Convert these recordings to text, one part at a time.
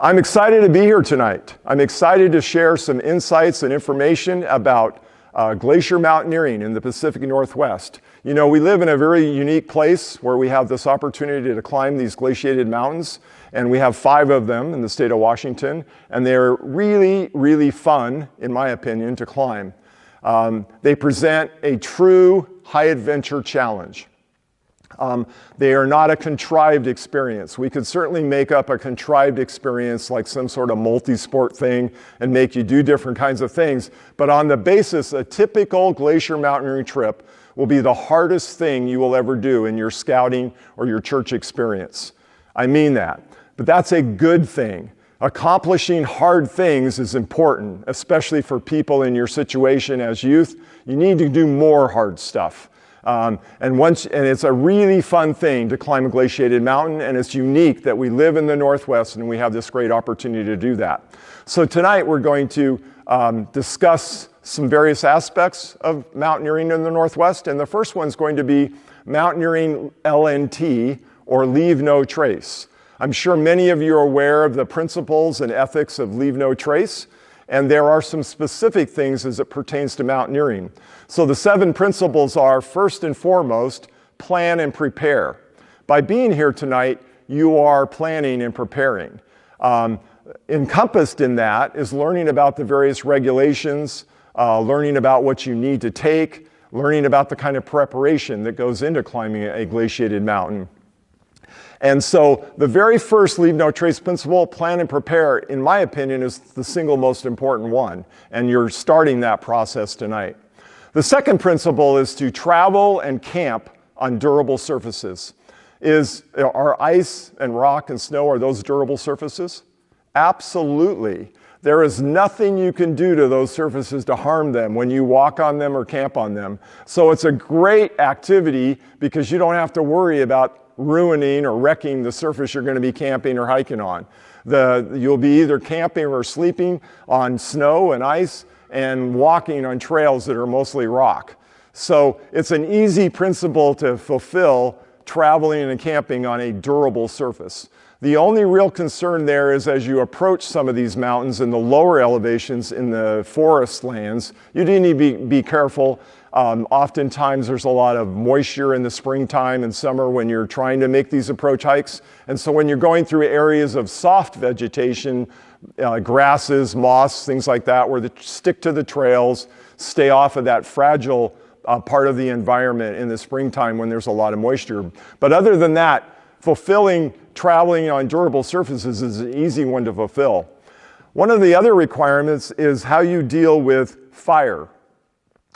I'm excited to be here tonight. I'm excited to share some insights and information about glacier mountaineering in the Pacific Northwest. You know, we live in a very unique place where we have this opportunity to climb these glaciated mountains, and we have 5 of them in the state of Washington, and they're really, really fun, in my opinion, to climb. They present a true high-adventure challenge. They are not a contrived experience. We could certainly make up a contrived experience like some sort of multi-sport thing and make you do different kinds of things, but on the basis, a typical glacier mountaineering trip will be the hardest thing you will ever do in your scouting or your church experience. I mean that, but that's a good thing. Accomplishing hard things is important, especially for people in your situation as youth. You need to do more hard stuff. And it's a really fun thing to climb a glaciated mountain, and it's unique that we live in the Northwest and we have this great opportunity to do that. So tonight we're going to discuss some various aspects of mountaineering in the Northwest, and the first one's going to be mountaineering LNT, or leave no trace. I'm sure many of you are aware of the principles and ethics of leave no trace, and there are some specific things as it pertains to mountaineering. So the 7 principles are, first and foremost, plan and prepare. By being here tonight, you are planning and preparing. Encompassed in that is learning about the various regulations, learning about what you need to take, learning about the kind of preparation that goes into climbing a glaciated mountain. And so the very first leave no trace principle, plan and prepare, in my opinion, is the single most important one. And you're starting that process tonight. The second principle is to travel and camp on durable surfaces. Are ice and rock and snow, are those durable surfaces? Absolutely. There is nothing you can do to those surfaces to harm them when you walk on them or camp on them. So it's a great activity because you don't have to worry about ruining or wrecking the surface you're going to be camping or hiking on. You'll be either camping or sleeping on snow and ice and walking on trails that are mostly rock. So it's an easy principle to fulfill, traveling and camping on a durable surface. The only real concern there is as you approach some of these mountains in the lower elevations in the forest lands, you do need to be careful. Oftentimes there's a lot of moisture in the springtime and summer when you're trying to make these approach hikes. And so when you're going through areas of soft vegetation, grasses, moss, things like that, where they stick to the trails, stay off of that fragile part of the environment in the springtime when there's a lot of moisture. But other than that, traveling on durable surfaces is an easy one to fulfill. One of the other requirements is how you deal with fire.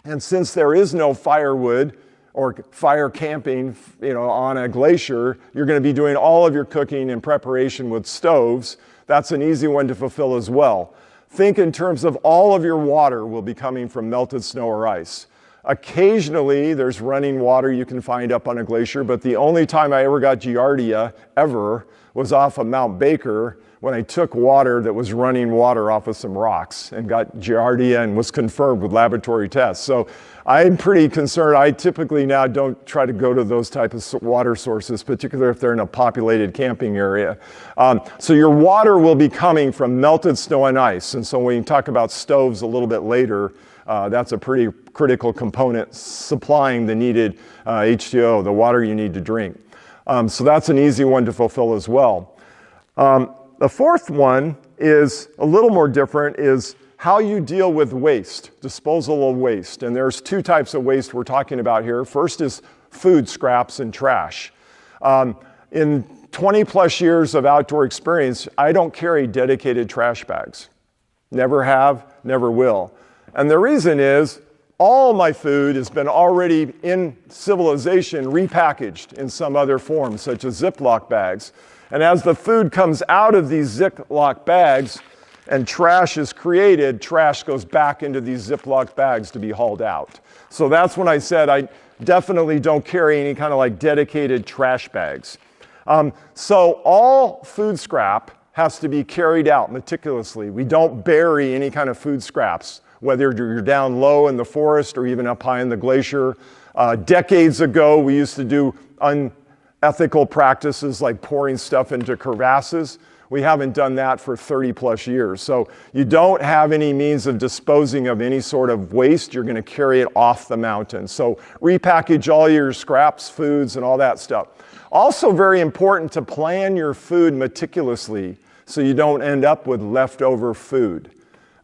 And since there is no firewood or fire camping, on a glacier, you're going to be doing all of your cooking and preparation with stoves. That's an easy one to fulfill as well. Think in terms of all of your water will be coming from melted snow or ice. Occasionally, there's running water you can find up on a glacier, but the only time I ever got giardia, ever, was off of Mount Baker when I took water that was running water off of some rocks and got giardia and was confirmed with laboratory tests. So I'm pretty concerned. I typically now don't try to go to those types of water sources, particularly if they're in a populated camping area. So your water will be coming from melted snow and ice. And so when you talk about stoves a little bit later, that's a pretty critical component supplying the needed H2O, the water you need to drink. So that's an easy one to fulfill as well. The fourth one is a little more different, is how you deal with waste, disposal of waste. And there's 2 types of waste we're talking about here. First is food scraps and trash. In 20 plus years of outdoor experience, I don't carry dedicated trash bags. Never have, never will. And the reason is all my food has been already in civilization repackaged in some other form, such as Ziploc bags. And as the food comes out of these Ziploc bags and trash is created, trash goes back into these Ziploc bags to be hauled out. So that's when I said I definitely don't carry any kind of like dedicated trash bags. So all food scrap has to be carried out meticulously. We don't bury any kind of food scraps, whether you're down low in the forest or even up high in the glacier. Decades ago, we used to do ethical practices like pouring stuff into crevasses. We haven't done that for 30 plus years. So you don't have any means of disposing of any sort of waste. You're going to carry it off the mountain. So repackage all your scraps, foods, and all that stuff. Also very important to plan your food meticulously so you don't end up with leftover food.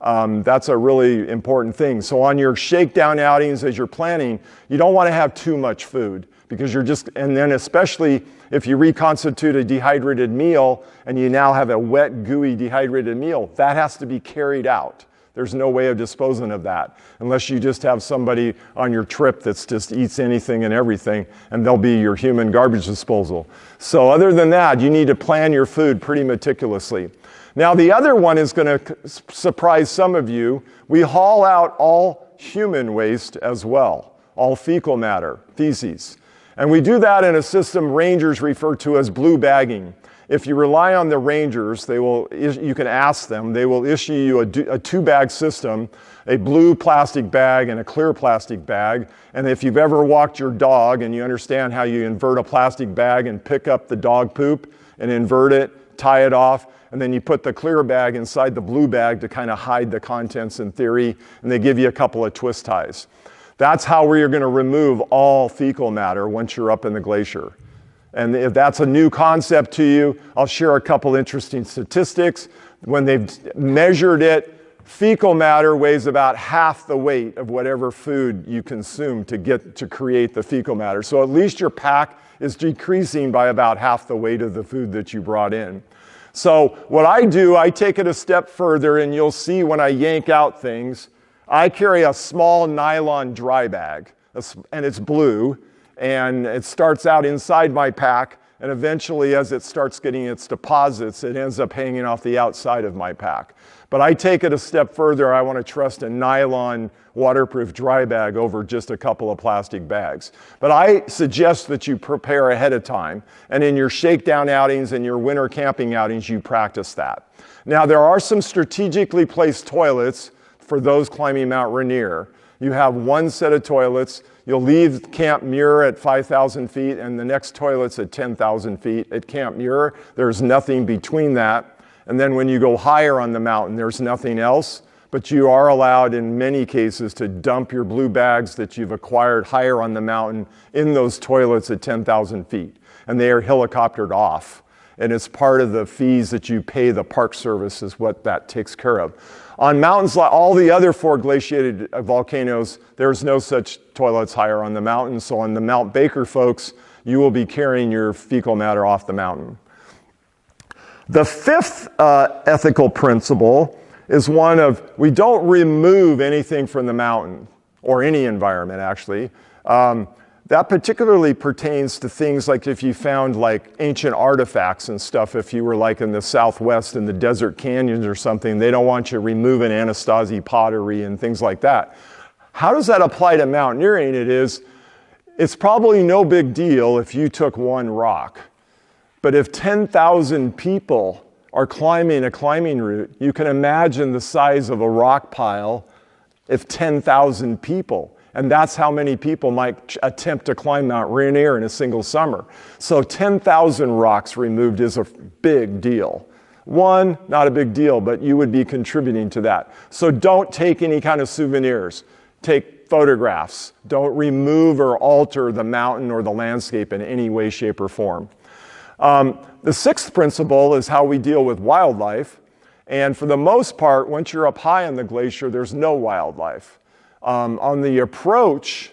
That's a really important thing. So on your shakedown outings as you're planning, you don't want to have too much food because and then especially if you reconstitute a dehydrated meal and you now have a wet, gooey, dehydrated meal, that has to be carried out. There's no way of disposing of that unless you just have somebody on your trip that just eats anything and everything, and they'll be your human garbage disposal. So other than that, you need to plan your food pretty meticulously. Now the other one is going to surprise some of you. We haul out all human waste as well, all fecal matter, feces. And we do that in a system rangers refer to as blue bagging. If you rely on the rangers, you can ask them, they will issue you a two-bag system, a blue plastic bag and a clear plastic bag. And if you've ever walked your dog and you understand how you invert a plastic bag and pick up the dog poop and invert it, tie it off, and then you put the clear bag inside the blue bag to kind of hide the contents in theory, and they give you a couple of twist ties. That's how we're going to remove all fecal matter once you're up in the glacier. And if that's a new concept to you, I'll share a couple interesting statistics. When they've measured it, fecal matter weighs about half the weight of whatever food you consume to create the fecal matter. So at least your pack is decreasing by about half the weight of the food that you brought in. So what I do, I take it a step further, and you'll see when I yank out things, I carry a small nylon dry bag, and it's blue, and it starts out inside my pack, and eventually as it starts getting its deposits, it ends up hanging off the outside of my pack. But I take it a step further. I want to trust a nylon waterproof dry bag over just a couple of plastic bags. But I suggest that you prepare ahead of time, and in your shakedown outings and your winter camping outings, you practice that. Now, there are some strategically placed toilets for those climbing Mount Rainier. You have one set of toilets. You'll leave Camp Muir at 5,000 feet, and the next toilet's at 10,000 feet. At Camp Muir, there's nothing between that. And then when you go higher on the mountain, there's nothing else. But you are allowed in many cases to dump your blue bags that you've acquired higher on the mountain in those toilets at 10,000 feet. And they are helicoptered off. And it's part of the fees that you pay the Park Service is what that takes care of. On mountains like all the other 4 glaciated volcanoes, there's no such toilets higher on the mountain. So on the Mount Baker folks, you will be carrying your fecal matter off the mountain. The 5th ethical principle is one of, we don't remove anything from the mountain, or any environment actually. That particularly pertains to things like if you found like ancient artifacts and stuff, if you were like in the Southwest in the desert canyons or something, they don't want you removing Anasazi pottery and things like that. How does that apply to mountaineering? It's probably no big deal if you took one rock. But if 10,000 people are climbing a climbing route, you can imagine the size of a rock pile if 10,000 people. And that's how many people might attempt to climb Mount Rainier in a single summer. So 10,000 rocks removed is a big deal. One, not a big deal, but you would be contributing to that. So don't take any kind of souvenirs. Take photographs. Don't remove or alter the mountain or the landscape in any way, shape, or form. The 6th principle is how we deal with wildlife. And for the most part, once you're up high on the glacier, there's no wildlife. On the approach,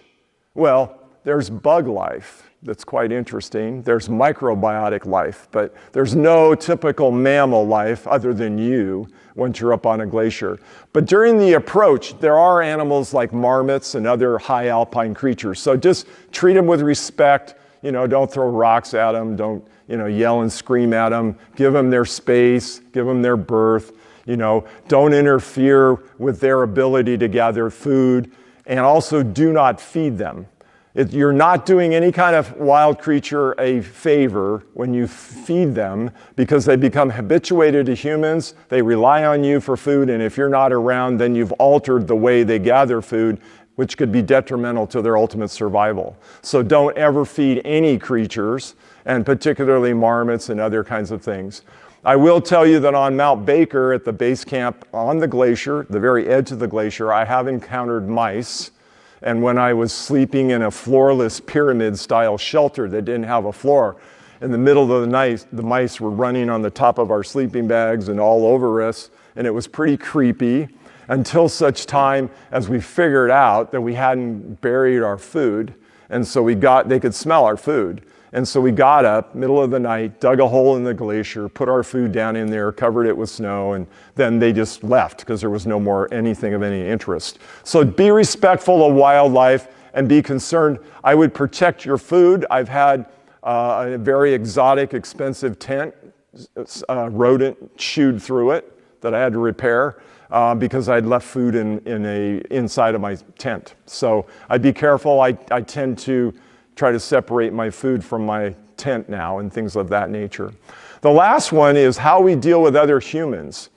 well, there's bug life that's quite interesting. There's microbiotic life, but there's no typical mammal life other than you once you're up on a glacier. But during the approach, there are animals like marmots and other high alpine creatures. So just treat them with respect. Don't throw rocks at them. Don't, yell and scream at them. Give them their space. Give them their berth. Don't interfere with their ability to gather food, and also do not feed them. You're not doing any kind of wild creature a favor when you feed them, because they become habituated to humans, they rely on you for food, and if you're not around, then you've altered the way they gather food, which could be detrimental to their ultimate survival. So don't ever feed any creatures. and particularly marmots and other kinds of things. I will tell you that on Mount Baker at the base camp on the glacier, the very edge of the glacier, I have encountered mice. And when I was sleeping in a floorless pyramid-style shelter that didn't have a floor, in the middle of the night, the mice were running on the top of our sleeping bags and all over us, and it was pretty creepy until such time as we figured out that we hadn't buried our food, and so they could smell our food. And so we got up, middle of the night, dug a hole in the glacier, put our food down in there, covered it with snow, and then they just left because there was no more anything of any interest. So be respectful of wildlife and be concerned. I would protect your food. I've had a very exotic, expensive tent, rodent chewed through it that I had to repair because I'd left food inside of my tent. So I'd be careful. I tend to try to separate my food from my tent now and things of that nature. The last one is how we deal with other humans.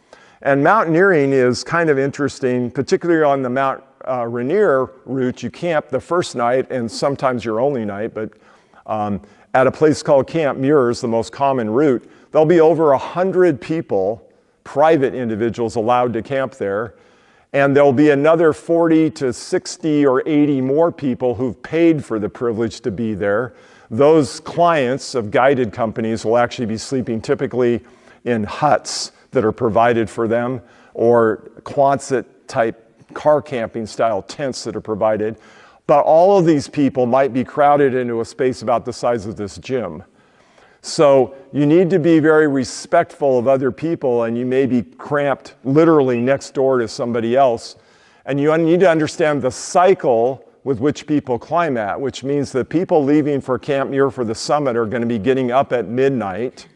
And mountaineering is kind of interesting, particularly on the Mount Rainier route. You camp the first night and sometimes your only night, but at a place called Camp Muir's, the most common route, there'll be over 100 people, private individuals, allowed to camp there. And there'll be another 40 to 60 or 80 more people who've paid for the privilege to be there. Those clients of guided companies will actually be sleeping typically in huts that are provided for them, or Quonset type car camping style tents that are provided. But all of these people might be crowded into a space about the size of this gym. So you need to be very respectful of other people, and you may be cramped literally next door to somebody else. And you need to understand the cycle with which people climb at, which means that people leaving for Camp Muir for the summit are going to be getting up at midnight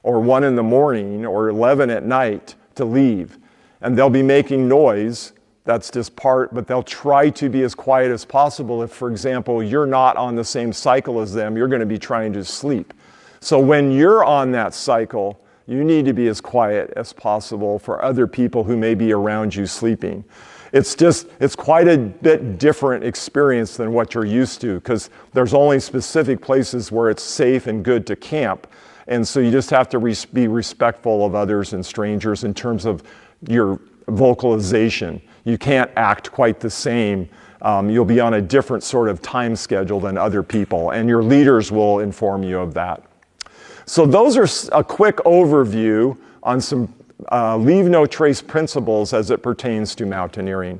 or 1 in the morning or 11 at night to leave. And they'll be making noise. That's just part, but they'll try to be as quiet as possible. If, for example, you're not on the same cycle as them, you're going to be trying to sleep. So when you're on that cycle, you need to be as quiet as possible for other people who may be around you sleeping. It's quite a bit different experience than what you're used to, because there's only specific places where it's safe and good to camp. And so you just have to be respectful of others and strangers in terms of your vocalization. You can't act quite the same. You'll be on a different sort of time schedule than other people, and your leaders will inform you of that. So those are a quick overview on some leave no trace principles as it pertains to mountaineering.